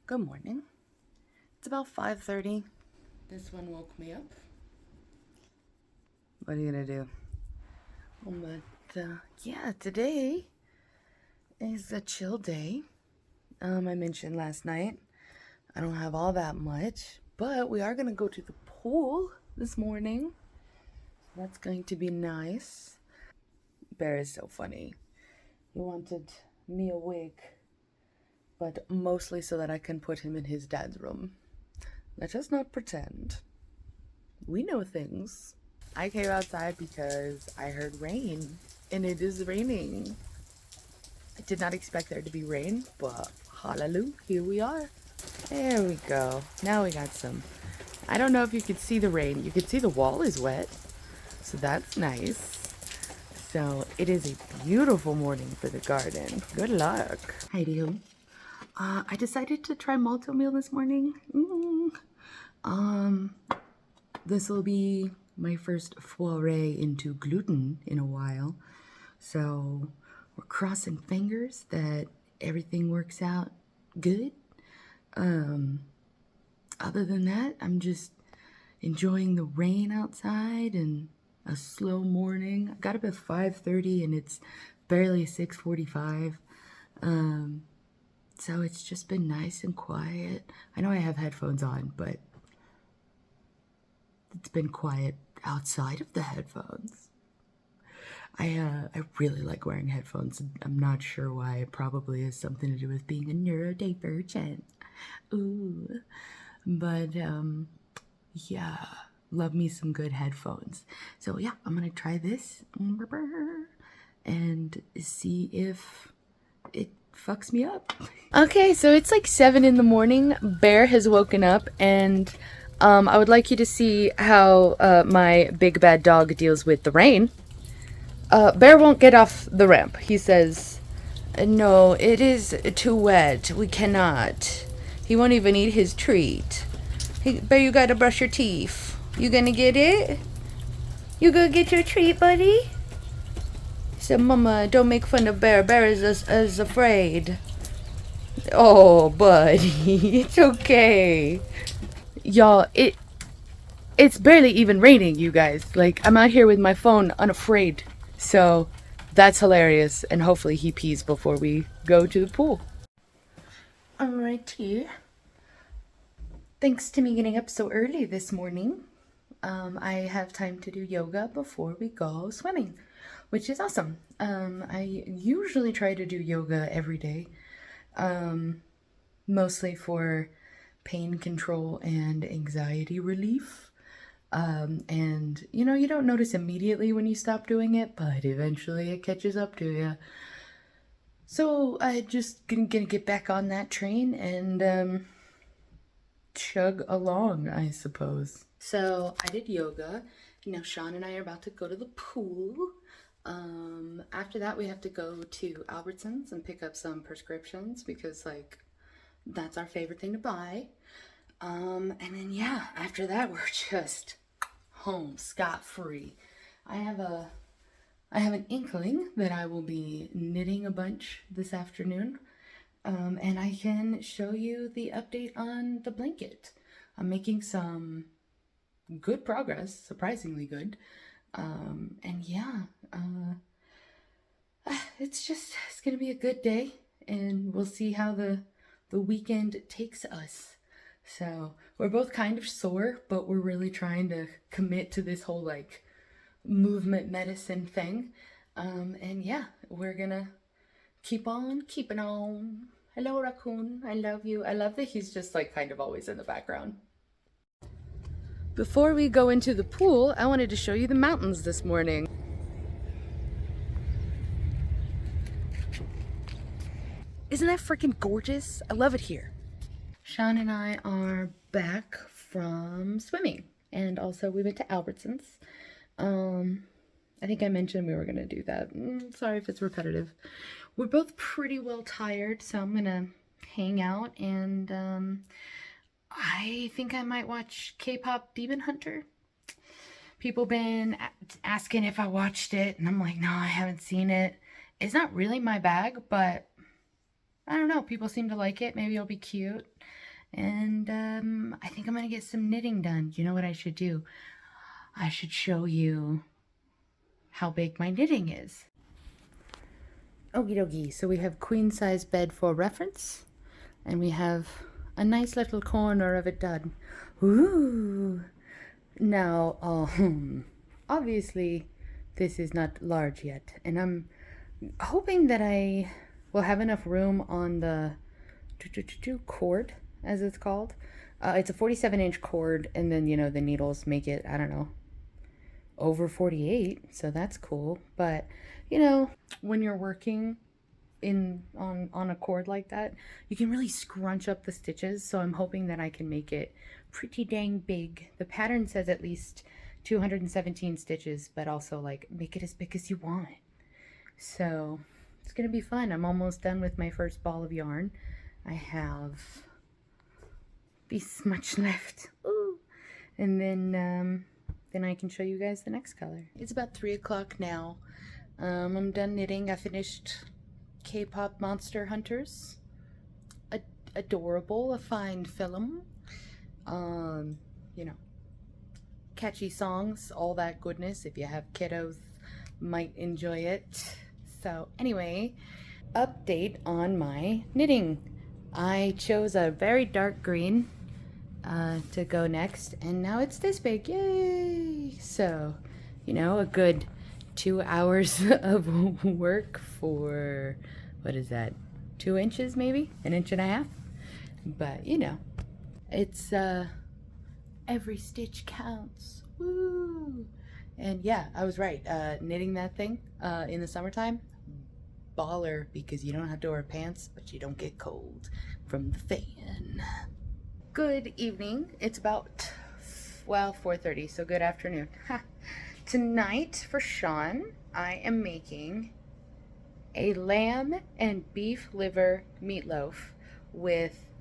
Good morning. It's about 5:30. This one woke me up. What are you gonna do? Yeah, today is a chill day. I mentioned last night I don't have all that much, but we are gonna go to the pool this morning. That's going to be nice. Bear is so funny. He wanted me awake, but mostly so that I can put him in his dad's room. Let us not pretend. We know things. I came outside because I heard rain, and it is raining. I did not expect there to be rain, but hallelujah, here we are. There we go. Now we got some. I don't know if you could see the rain. You could see the wall is wet, so that's nice. So it is a beautiful morning for the garden. Good luck. Heidi-ho. I decided to try malto meal this morning. This will be my first foray into gluten in a while. So we're crossing fingers that everything works out good. Other than that, I'm just enjoying the rain outside and a slow morning. I got up at 5:30 and it's barely 6:45. So it's just been nice and quiet. I know I have headphones on, but it's been quiet outside of the headphones. I really like wearing headphones. I'm not sure why. It probably has something to do with being a neurodivergent. Ooh. But yeah, love me some good headphones. So yeah, I'm gonna try this and see if it fucks me up. Okay, so it's like 7 in the morning. Bear has woken up, and I would like you to see how my big bad dog deals with the rain. Bear won't get off the ramp. He says, "No, it is too wet. We cannot." He won't even eat his treat. Hey, Bear, you gotta brush your teeth. You gonna get it? You gonna get your treat, buddy? He said, "Mama, don't make fun of Bear. Bear is afraid." Oh, buddy, it's okay. Y'all, it's barely even raining, you guys. Like, I'm out here with my phone unafraid. So that's hilarious, and hopefully he pees before we go to the pool. Alrighty. Thanks to me getting up so early this morning, I have time to do yoga before we go swimming, which is awesome. I usually try to do yoga every day, mostly for pain control and anxiety relief. And you don't notice immediately when you stop doing it, but eventually it catches up to you. So I just gonna get back on that train and chug along, I suppose. So I did yoga. Now Sean and I are about to go to the pool. After that we have to go to Albertsons and pick up some prescriptions because that's our favorite thing to buy. And then yeah, after that we're just home scot-free. I have an inkling that I will be knitting a bunch this afternoon. And I can show you the update on the blanket. I'm making some good progress, surprisingly good. And yeah, it's gonna be a good day, and we'll see how the weekend takes us. So we're both kind of sore, but we're really trying to commit to this whole movement medicine thing. And yeah, we're gonna keep on keeping on. Hello, raccoon. I love you. I love that he's just kind of always in the background. Before we go into the pool, I wanted to show you the mountains this morning. Isn't that freaking gorgeous? I love it here. Sean and I are back from swimming, and also we went to Albertsons. I think I mentioned we were gonna do that. Sorry if it's repetitive. We're both pretty well tired, so I'm gonna hang out, and I think I might watch K-pop Demon Hunter. People been asking if I watched it, and I'm like, no, I haven't seen it. It's not really my bag, but I don't know. People seem to like it. Maybe it'll be cute. And I think I'm gonna get some knitting done. You know what I should do? I should show you how big my knitting is. Okie dokie, so we have queen size bed for reference, and we have a nice little corner of it done. Ooh! Now, obviously, this is not large yet, and I'm hoping that I will have enough room on the cord, as it's called. It's a 47-inch cord, and then, you know, the needles make it, I don't know, over 48, so that's cool. But, you know, when you're working on a cord like that, you can really scrunch up the stitches, so I'm hoping that I can make it pretty dang big. The pattern says at least 217 stitches, but also like make it as big as you want. So it's gonna be fun. I'm almost done with my first ball of yarn. I have this much left. Ooh. And then I can show you guys the next color. It's about 3 o'clock now. I'm done knitting. I finished K-pop Monster Hunters. Adorable, a fine film. You know, catchy songs, all that goodness. If you have kiddos, might enjoy it. So anyway, update on my knitting. I chose a very dark green to go next, and now it's this big. Yay! So, you know, a good 2 hours of work for, what is that, 2 inches maybe, 1.5 inches. But you know, it's every stitch counts. Woo! And yeah, I was right. Knitting that thing in the summertime, baller, because you don't have to wear pants, but you don't get cold from the fan. Good evening. It's about, well, 4:30, so good afternoon. Tonight for Sean, I am making a lamb and beef liver meatloaf with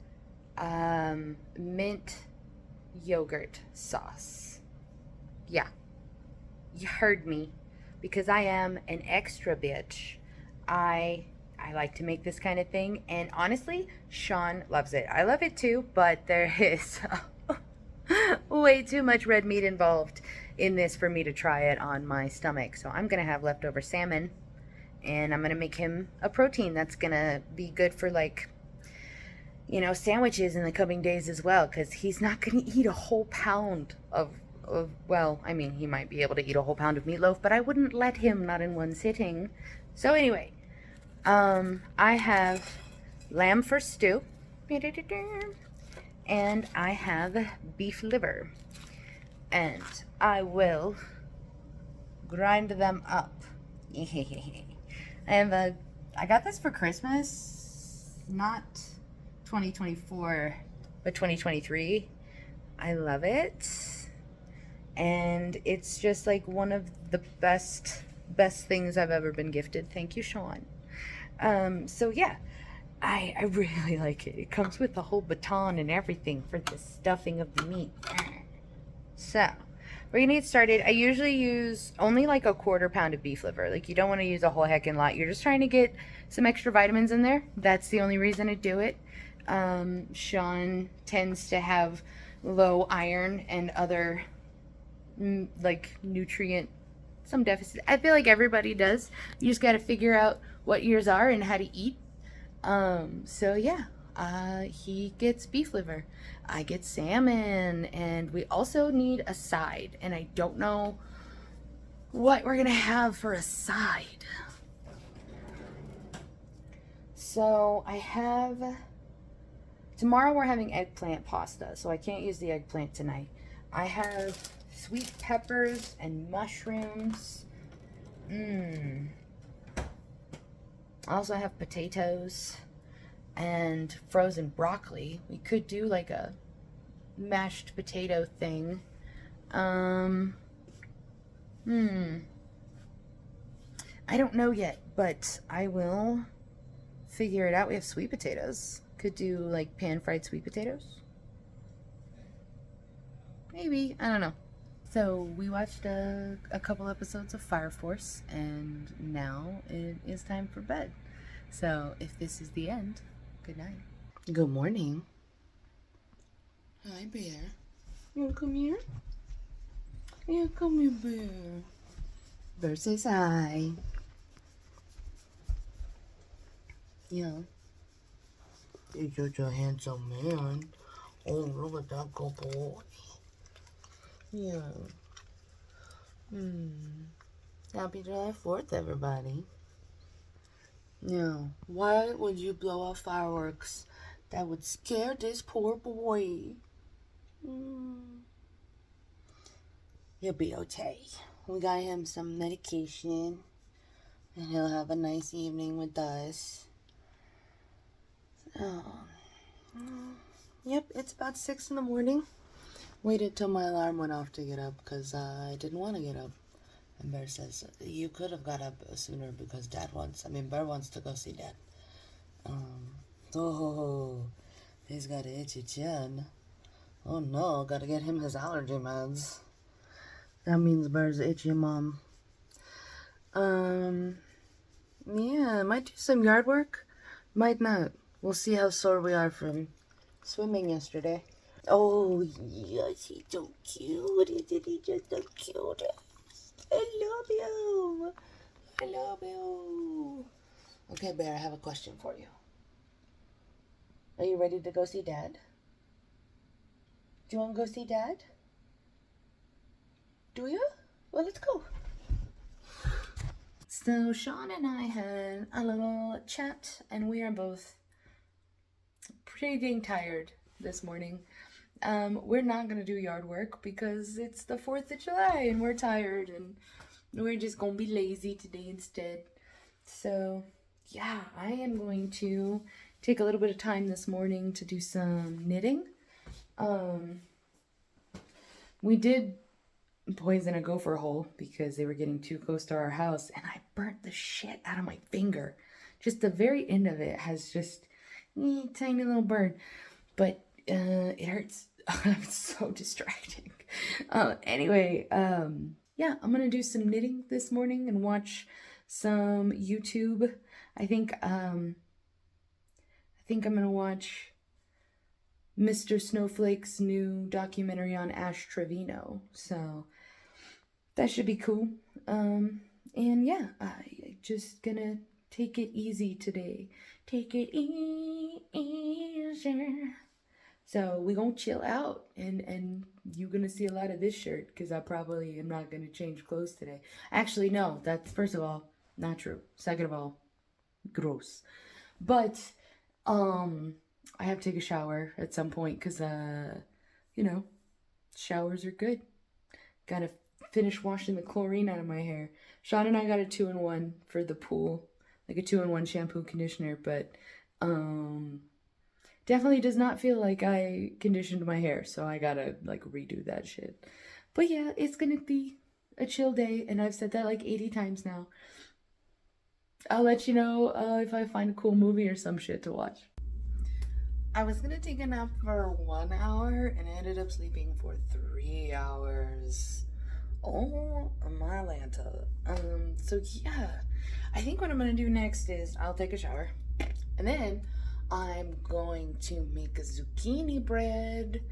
mint yogurt sauce. Yeah, you heard me, because I am an extra bitch. I like to make this kind of thing, and honestly, Sean loves it. I love it too, but there is way too much red meat involved in this for me to try it on my stomach. So I'm gonna have leftover salmon, and I'm gonna make him a protein that's gonna be good for, like, you know, sandwiches in the coming days as well, because he's not gonna eat a whole pound of, well, I mean, he might be able to eat a whole pound of meatloaf, but I wouldn't let him, not in one sitting. So anyway, I have lamb for stew, and I have beef liver, and I will grind them up. I got this for Christmas, not 2024, but 2023. I love it, and it's just like one of the best things I've ever been gifted. Thank you, Sean. So yeah, I really like it. It comes with the whole baton and everything for the stuffing of the meat. So we're gonna get started. I usually use only like a 1/4 pound of beef liver. Like, you don't want to use a whole heckin' lot. You're just trying to get some extra vitamins in there. That's the only reason to do it. Sean tends to have low iron and other like nutrient, some deficit. I feel like everybody does. You just got to figure out what yours are and how to eat. So yeah, he gets beef liver, I get salmon, and we also need a side, and I don't know what we're gonna have for a side. So I have, tomorrow we're having eggplant pasta, so I can't use the eggplant tonight. I have sweet peppers and mushrooms. I also have potatoes and frozen broccoli. We could do like a mashed potato thing. I don't know yet, but I will figure it out. We have sweet potatoes. Could do like pan-fried sweet potatoes. Maybe, I don't know. So we watched a couple episodes of Fire Force, and now it is time for bed. So if this is the end, good night. Good morning. Hi, Bear. You wanna come here? Yeah, come here, Bear. Bear says hi. Yeah. He's such a handsome man. Oh, look at that good boy. Yeah. Happy July 4th, everybody. Now, why would you blow off fireworks? That would scare this poor boy. He'll be okay. We got him some medication, and he'll have a nice evening with us. Yep, it's about 6 in the morning. Waited till my alarm went off to get up because I didn't want to get up. And Bear says, you could have got up sooner because Bear wants to go see Dad. He's got an itchy chin. Oh no, gotta get him his allergy meds. That means Bear's itchy, Mom. Yeah, might do some yard work. Might not. We'll see how sore we are from swimming yesterday. Oh, yes, he's so cute. Isn't he just the cutest? I love you. I love you. Okay, Bear, I have a question for you. Are you ready to go see Dad? Do you want to go see Dad? Do you? Well, let's go. So Sean and I had a little chat, and we are both pretty dang tired this morning. We're not gonna do yard work because it's the 4th of July and we're tired, and we're just gonna be lazy today instead. So yeah, I am going to take a little bit of time this morning to do some knitting. We did poison a gopher hole because they were getting too close to our house, and I burnt the shit out of my finger. Just the very end of it has just tiny little burn, but it hurts. It's so distracting. Anyway, yeah, I'm gonna do some knitting this morning and watch some YouTube. I think I'm gonna watch Mr. Snowflake's new documentary on Ash Trevino. So that should be cool. And yeah, I just gonna take it easy today. Take it easy. So we gonna chill out, and you gonna see a lot of this shirt because I probably am not gonna change clothes today. Actually, no, that's first of all not true. Second of all, gross. But I have to take a shower at some point because showers are good. Gotta finish washing the chlorine out of my hair. Sean and I got a 2-in-1 for the pool, like a 2-in-1 shampoo conditioner, but definitely does not feel like I conditioned my hair, so I gotta like redo that shit. But yeah, it's gonna be a chill day, and I've said that like 80 times now. I'll let you know if I find a cool movie or some shit to watch. I was gonna take a nap for 1 hour, and I ended up sleeping for 3 hours. Oh, my Atlanta. So yeah, I think what I'm gonna do next is I'll take a shower, and then I'm going to make a zucchini bread.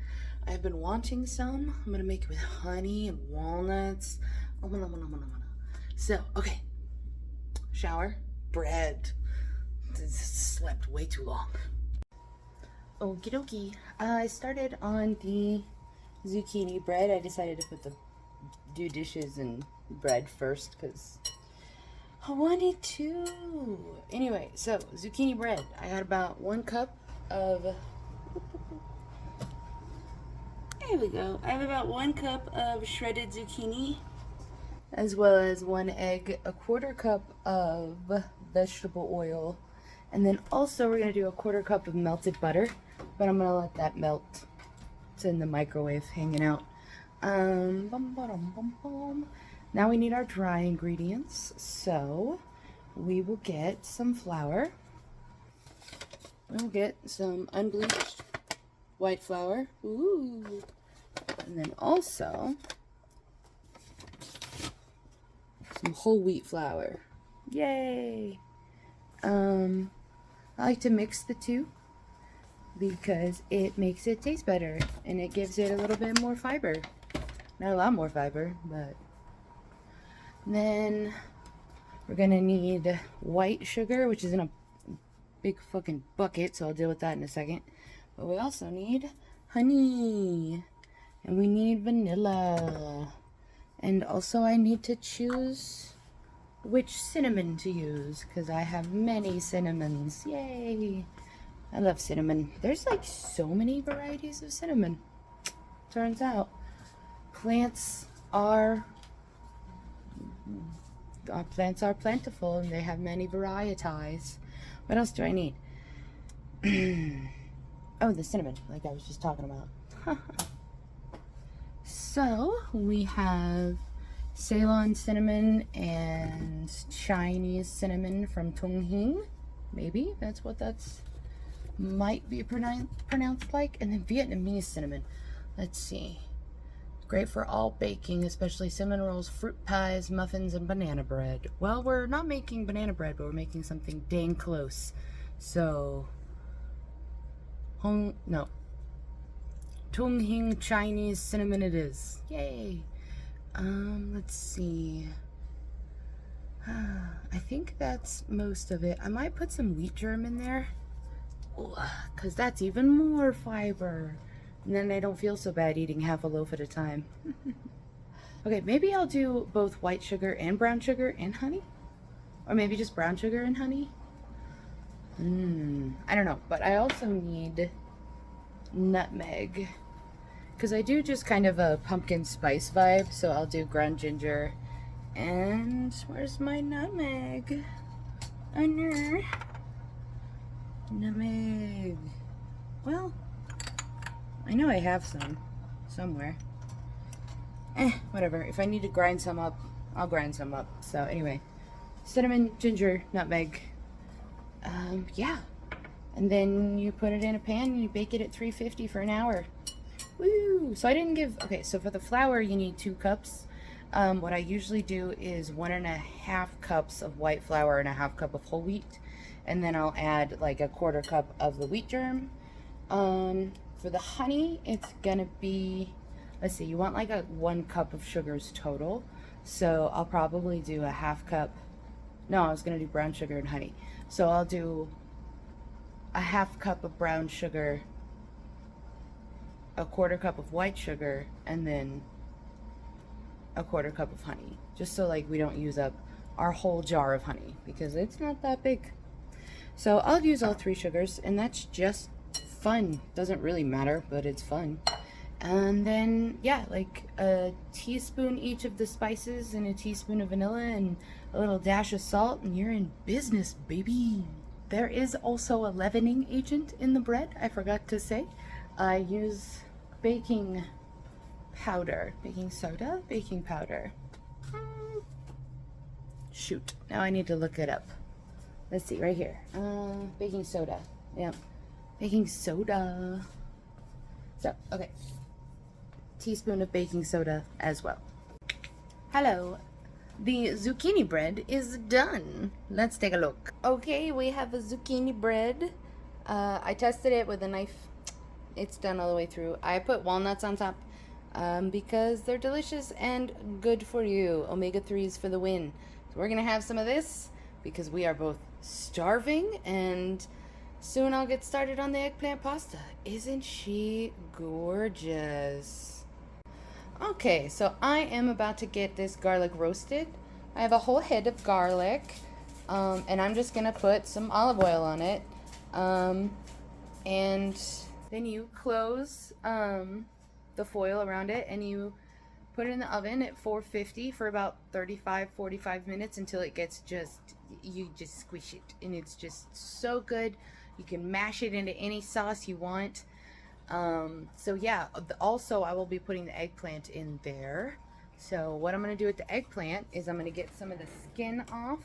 I've been wanting some. I'm gonna make it with honey and walnuts. So, okay. Shower, bread. Slept way too long. Okie dokie. I started on the zucchini bread. I decided to do dishes and bread first because I wanted to. Anyway, so zucchini bread. I had about 1 cup of. There we go. I have about 1 cup of shredded zucchini, as well as 1 egg, a 1/4 cup of vegetable oil, and then also we're gonna do a 1/4 cup of melted butter. But I'm gonna let that melt. It's in the microwave, hanging out. Now we need our dry ingredients, so we will get some flour. We'll get some unbleached white flour. Ooh. And then also some whole wheat flour. Yay! I like to mix the two. because it makes it taste better and it gives it a little bit more fiber. Not a lot more fiber, but then we're gonna need white sugar, which is in a big fucking bucket, so I'll deal with that in a second. But we also need honey, and we need vanilla, and also I need to choose which cinnamon to use because I have many cinnamons. Yay! I love cinnamon. There's like so many varieties of cinnamon. Turns out plants are plentiful and they have many varieties. What else do I need? Oh, the cinnamon, like I was just talking about. So we have Ceylon cinnamon and Chinese cinnamon from Tonghing. Maybe that's what that's might be pronounced like. And then Vietnamese cinnamon. Let's see. Great for all baking, especially cinnamon rolls, fruit pies, muffins, and banana bread. Well, we're not making banana bread, but we're making something dang close. So, Tonghing Chinese cinnamon it is. Yay! Let's see. I think that's most of it. I might put some wheat germ in there, because that's even more fiber. And then I don't feel so bad eating half a loaf at a time. Okay, maybe I'll do both white sugar and brown sugar and honey. Or maybe just brown sugar and honey. I don't know. But I also need nutmeg. Because I do just kind of a pumpkin spice vibe. So I'll do ground ginger. And where's my nutmeg? Oh no. Nutmeg. Well, I know I have some somewhere. Whatever. If I need to grind some up, I'll grind some up. So anyway, cinnamon, ginger, nutmeg. Yeah. And then you put it in a pan and you bake it at 350 for an hour. Woo! So I didn't give, okay, so for the flour you need 2 cups. What I usually do is 1.5 cups of white flour and a half cup of whole wheat. And then I'll add like a 1/4 cup of the wheat germ. For the honey, it's gonna be, let's see, you want like a 1 cup of sugars total. So I'll probably do a 1/2 cup. No, I was gonna do brown sugar and honey. So I'll do a 1/2 cup of brown sugar, a 1/4 cup of white sugar, and then a 1/4 cup of honey. Just so like we don't use up our whole jar of honey because it's not that big. So I'll use all 3 sugars, and that's just fun. Doesn't really matter, but it's fun. And then yeah, like a teaspoon each of the spices and a teaspoon of vanilla and a little dash of salt, and you're in business, baby. There is also a leavening agent in the bread, I forgot to say. I use baking powder, baking soda, baking powder. Shoot, now I need to look it up. Let's see, right here. Baking soda. Yeah, baking soda. So, okay. Teaspoon of baking soda as well. Hello. The zucchini bread is done. Let's take a look. Okay, we have a zucchini bread. I tested it with a knife. It's done all the way through. I put walnuts on top because they're delicious and good for you. Omega-3s for the win. So we're going to have some of this because we are both starving, and soon I'll get started on the eggplant pasta. Isn't she gorgeous? Okay, so I am about to get this garlic roasted. I have a whole head of garlic, and I'm just gonna put some olive oil on it, and then you close the foil around it, and you put it in the oven at 450 for about 35-45 minutes until it gets you just squish it, and it's just so good. You can mash it into any sauce you want. So yeah, also I will be putting the eggplant in there. So what I'm going to do with the eggplant is I'm going to get some of the skin off.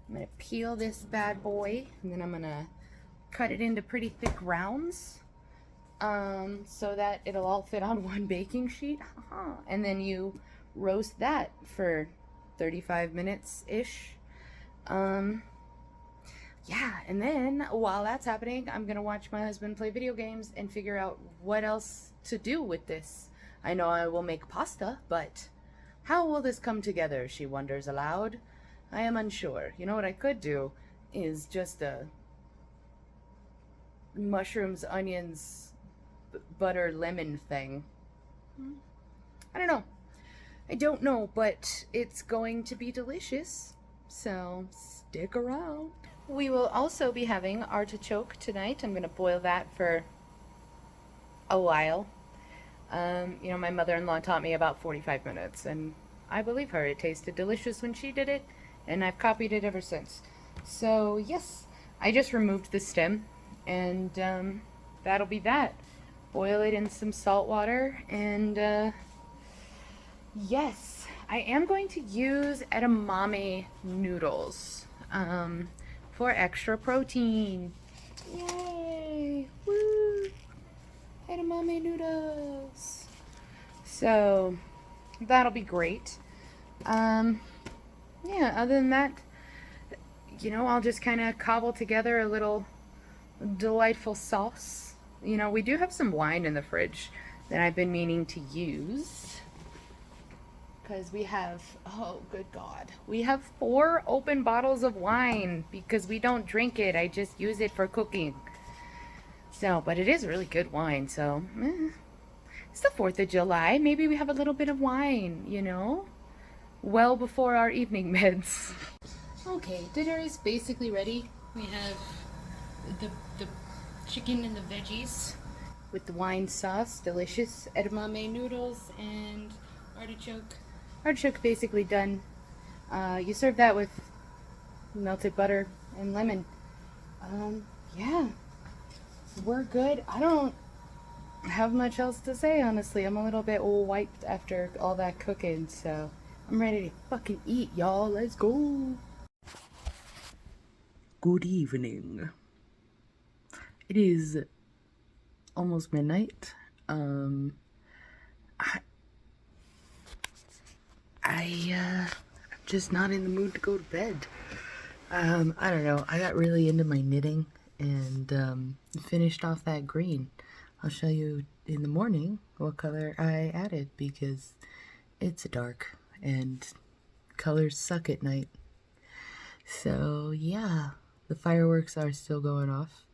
I'm going to peel this bad boy, and then I'm going to cut it into pretty thick rounds, so that it'll all fit on one baking sheet. And then you roast that for 35 minutes ish. yeah, and then while that's happening, I'm gonna watch my husband play video games and figure out what else to do with this. I know I will make pasta, but how will this come together? She wonders aloud. I am unsure. You know what I could do is just a mushrooms, onions, butter, lemon thing. I don't know. I don't know, but it's going to be delicious. So stick around. We will also be having artichoke tonight. I'm going to boil that for a while. My mother-in-law taught me about 45 minutes, and I believe her. It tasted delicious when she did it, and I've copied it ever since. So, yes, I just removed the stem, and that'll be that. Boil it in some salt water, and yes, I am going to use edamame noodles for extra protein. Yay! Woo! Edamame noodles. So that'll be great. Yeah, other than that, I'll just kind of cobble together a little delightful sauce. We do have some wine in the fridge that I've been meaning to use. Because we have, oh, good God, we have 4 open bottles of wine because we don't drink it. I just use it for cooking. So, but it is really good wine, so it's the 4th of July. Maybe we have a little bit of wine, well before our evening meds. Okay, dinner is basically ready. We have the chicken and the veggies with the wine sauce, delicious edamame noodles, and artichoke. Artichoke basically done. You serve that with melted butter and lemon. Yeah, we're good. I don't have much else to say, honestly. I'm a little bit wiped after all that cooking, so I'm ready to fucking eat, y'all. Let's go. Good evening. It is almost midnight. I'm just not in the mood to go to bed. I don't know. I got really into my knitting and finished off that green. I'll show you in the morning what color I added because it's dark and colors suck at night. So yeah, the fireworks are still going off.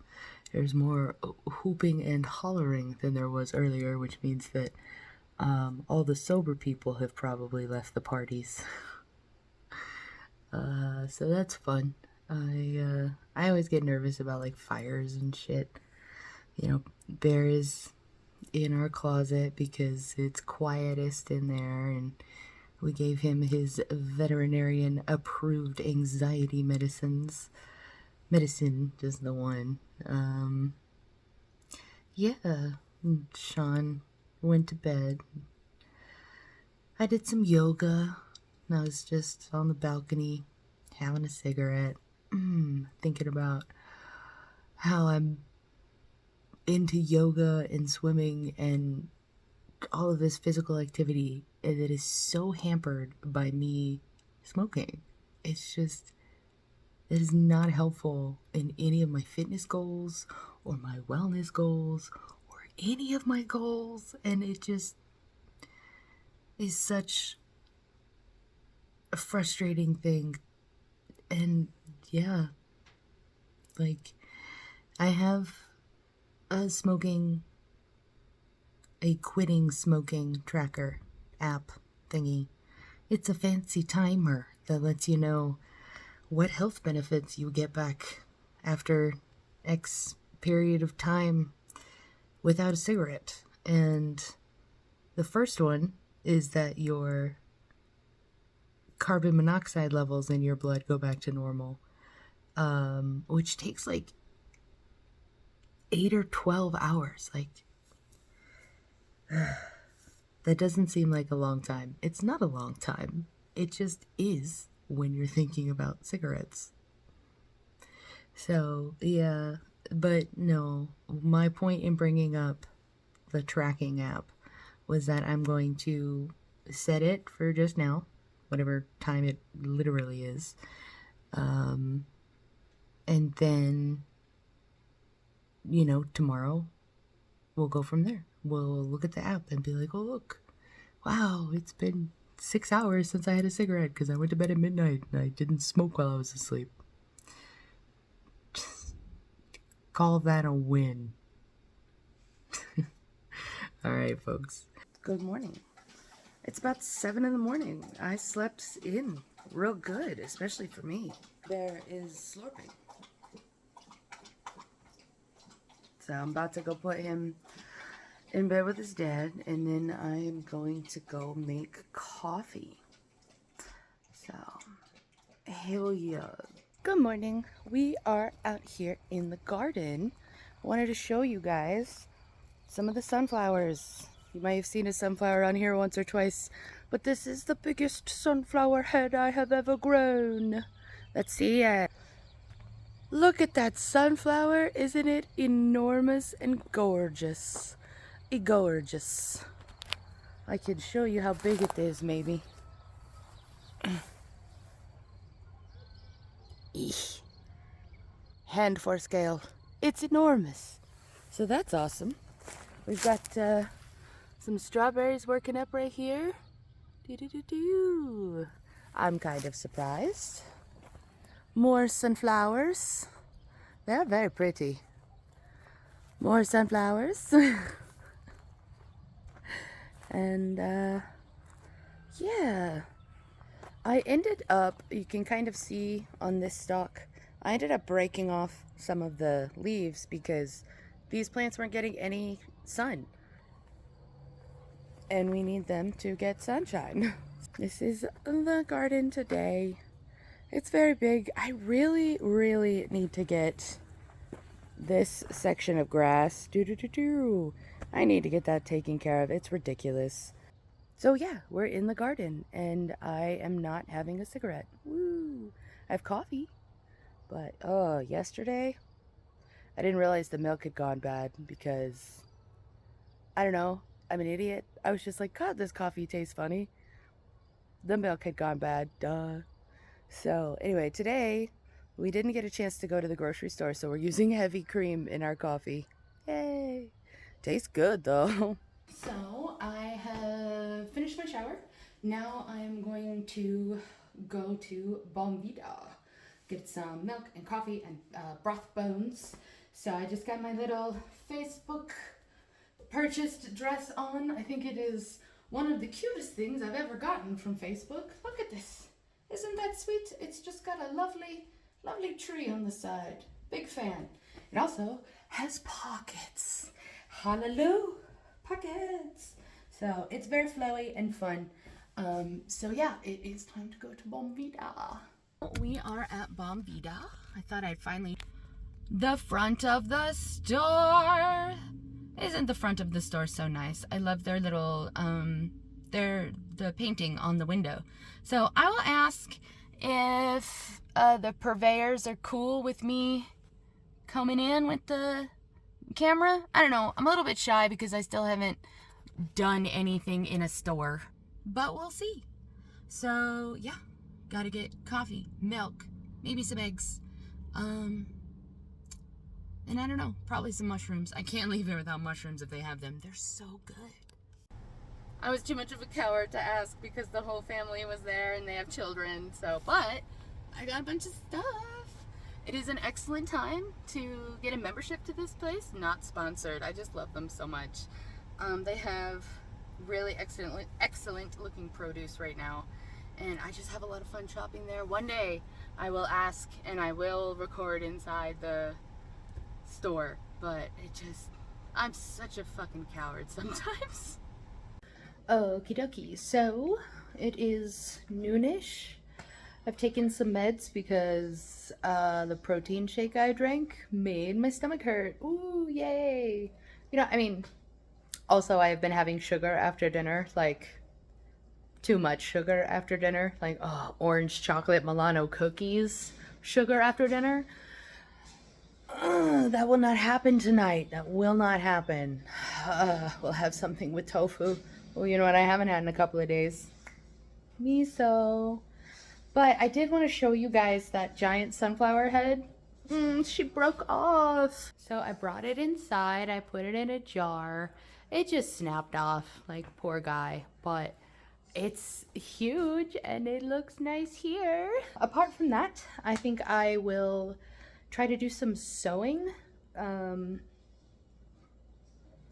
There's more whooping and hollering than there was earlier, which means that all the sober people have probably left the parties. So that's fun. I always get nervous about like fires and shit. Bear is in our closet because it's quietest in there, and we gave him his veterinarian approved anxiety medicines. Medicine, just the one. Yeah, Sean went to bed. I did some yoga. I was just on the balcony having a cigarette, thinking about how I'm into yoga and swimming and all of this physical activity that is so hampered by me smoking. It is not helpful in any of my fitness goals or my wellness goals or any of my goals, and it just is such a frustrating thing. And yeah, like I have a quitting smoking tracker app thingy. It's a fancy timer that lets you know what health benefits you get back after X period of time without a cigarette. And the first one is that your carbon monoxide levels in your blood go back to normal, which takes like 8 or 12 hours. Like, that doesn't seem like a long time. It's not a long time. It just is when you're thinking about cigarettes. So, yeah, but no, my point in bringing up the tracking app was that I'm going to set it for just now, whatever time it literally is, And then, you know, tomorrow we'll go from there. We'll look at the app and be like, oh, look, wow, it's been 6 hours since I had a cigarette because I went to bed at midnight and I didn't smoke while I was asleep. Call that a win. All right, folks. Good morning. It's about 7 in the morning. I slept in real good, especially for me. Bear is slurping. So I'm about to go put him in bed with his dad, and then I am going to go make coffee. So, hell yeah. Good morning. We are out here in the garden. I wanted to show you guys some of the sunflowers. You might have seen a sunflower on here once or twice, but this is the biggest sunflower head I have ever grown. Let's see it. Look at that sunflower. Isn't it enormous and gorgeous? Gorgeous. I can show you how big it is, maybe. Eesh. Hand for scale. It's enormous. So that's awesome. We've got some strawberries working up right here. Doo-doo-doo-doo. I'm kind of surprised. More sunflowers. They're very pretty. More sunflowers. And yeah, I ended up, you can kind of see on this stalk, I ended up breaking off some of the leaves because these plants weren't getting any sun. And we need them to get sunshine. This is the garden today. It's very big. I really, really need to get this section of grass. I need to get that taken care of. It's ridiculous. So yeah, we're in the garden and I am not having a cigarette. Woo! I have coffee, but yesterday I didn't realize the milk had gone bad because, I don't know, I'm an idiot. I was just like, God, this coffee tastes funny. The milk had gone bad, duh. So anyway, today we didn't get a chance to go to the grocery store, so we're using heavy cream in our coffee. Yay! Tastes good though. So I have finished my shower. Now I'm going to go to Bombita, get some milk and coffee and broth bones. So I just got my little Facebook purchased dress on. I think it is one of the cutest things I've ever gotten from Facebook. Look at this. Isn't that sweet? It's just got a lovely, lovely tree on the side. Big fan. It also has pockets. Hallelujah. Pockets. So it's very flowy and fun. So yeah, it is time to go to Bombita. We are at Bombita. I thought I'd finally... The front of the store. Isn't the front of the store so nice? I love their little, the painting on the window. So I will ask if the purveyors are cool with me coming in with the camera. I don't know. I'm a little bit shy because I still haven't done anything in a store, but we'll see. So yeah, gotta get coffee, milk, maybe some eggs, and I don't know, probably some mushrooms. I can't leave here without mushrooms if they have them. They're so good. I was too much of a coward to ask because the whole family was there and they have children. So, but I got a bunch of stuff. It is an excellent time to get a membership to this place. Not sponsored. I just love them so much. They have really excellent looking produce right now. And I just have a lot of fun shopping there. One day I will ask and I will record inside the store, but I'm such a fucking coward sometimes. Okie dokie, so it is noonish. I've taken some meds because the protein shake I drank made my stomach hurt. Ooh, yay. You know, I mean, also I have been having sugar after dinner, like too much sugar after dinner, like orange chocolate Milano cookies sugar after dinner. That will not happen tonight. That will not happen. We'll have something with tofu. Well, you know what I haven't had in a couple of days? Miso. But I did want to show you guys that giant sunflower head. She broke off. So I brought it inside. I put it in a jar. It just snapped off, like poor guy. But it's huge and it looks nice here. Apart from that, I think I will try to do some sewing.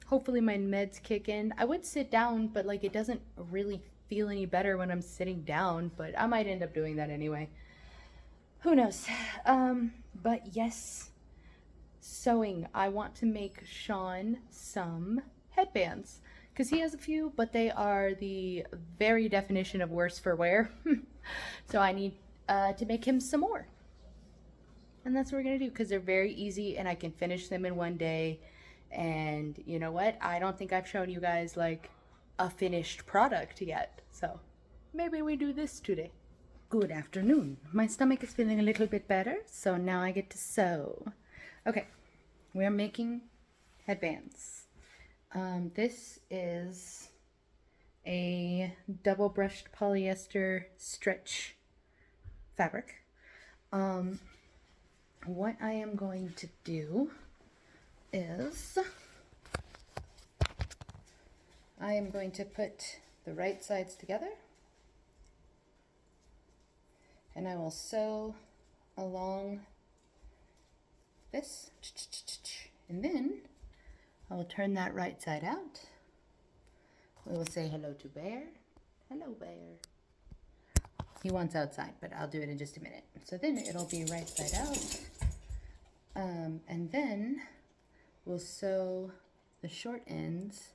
Hopefully my meds kick in. I would sit down, but like it doesn't really feel any better when I'm sitting down, but I might end up doing that anyway. Who knows? But yes, sewing. I want to make Sean some headbands because he has a few, but they are the very definition of worse for wear. So I need to make him some more. And that's what we're gonna do because they're very easy and I can finish them in one day. And you know what? I don't think I've shown you guys like a finished product yet. So maybe we do this today. Good afternoon. My stomach is feeling a little bit better, so now I get to sew. Okay, we're making headbands. This is a double brushed polyester stretch fabric. What I am going to do is I am going to put the right sides together and I will sew along this, and then I will turn that right side out. We will say hello to Bear. Hello, Bear. He wants outside, but I'll do it in just a minute. So then it'll be right side out. And then we'll sew the short ends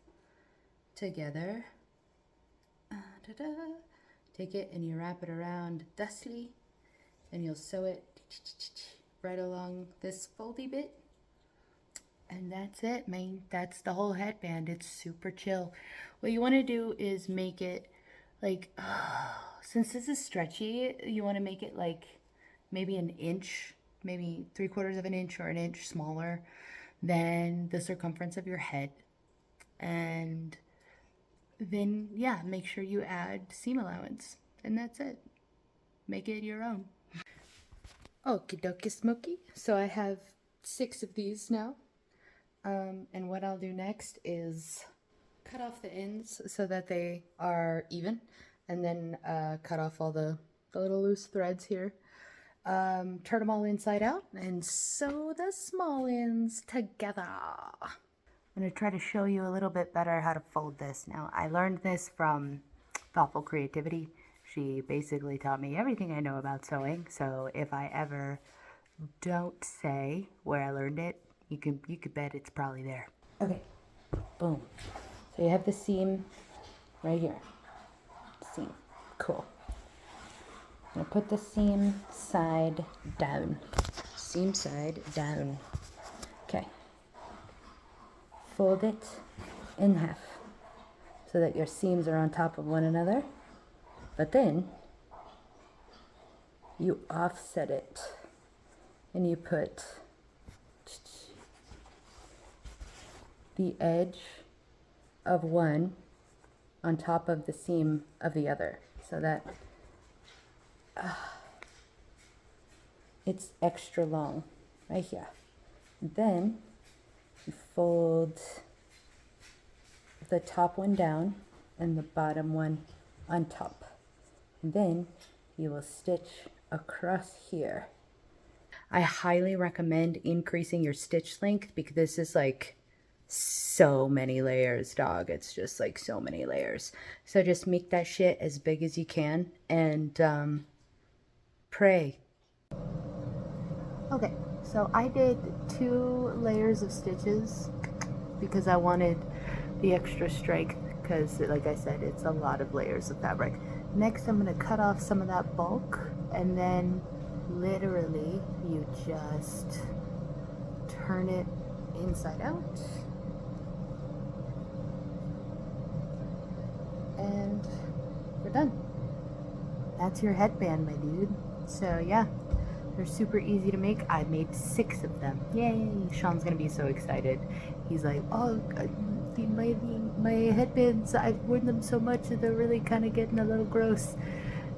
together. Take it and you wrap it around thusly, and you'll sew it right along this foldy bit. And that's it, man. That's the whole headband. It's super chill. What you want to do is make it like, since this is stretchy, you want to make it like maybe an inch, maybe 3/4 of an inch or an inch smaller than the circumference of your head. And then, yeah, make sure you add seam allowance. And that's it. Make it your own. Okie dokie smoky. So I have 6 of these now. And what I'll do next is cut off the ends so that they are even, and then cut off all the little loose threads here. Turn them all inside out and sew the small ends together. I'm going to try to show you a little bit better how to fold this. Now, I learned this from Thoughtful Creativity. She basically taught me everything I know about sewing, so if I ever don't say where I learned it, you could bet it's probably there. Okay, boom. So you have the seam right here. Seam, cool. I'm gonna put the seam side down. Seam side down. Okay. Fold it in half so that your seams are on top of one another. But then you offset it and you put the edge of one on top of the seam of the other so that it's extra long right here. And then you fold the top one down and the bottom one on top. And then you will stitch across here. I highly recommend increasing your stitch length because this is like so many layers, dog. It's just like so many layers. So just make that shit as big as you can and pray. Okay, so I did 2 layers of stitches because I wanted the extra strength because, like I said, it's a lot of layers of fabric. Next, I'm going to cut off some of that bulk, and then literally you just turn it inside out. And we're done. That's your headband, my dude. So yeah, they're super easy to make. I made 6 of them. Yay! Sean's gonna be so excited. He's like, oh, my headbands, I've worn them so much that they're really kind of getting a little gross.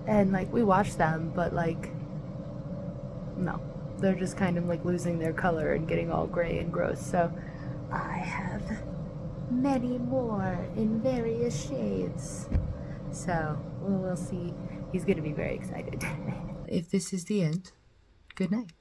And like, we wash them, but like, no, they're just kind of like losing their color and getting all gray and gross. So I have many more in various shades. So we'll see. He's gonna be very excited. If this is the end, good night.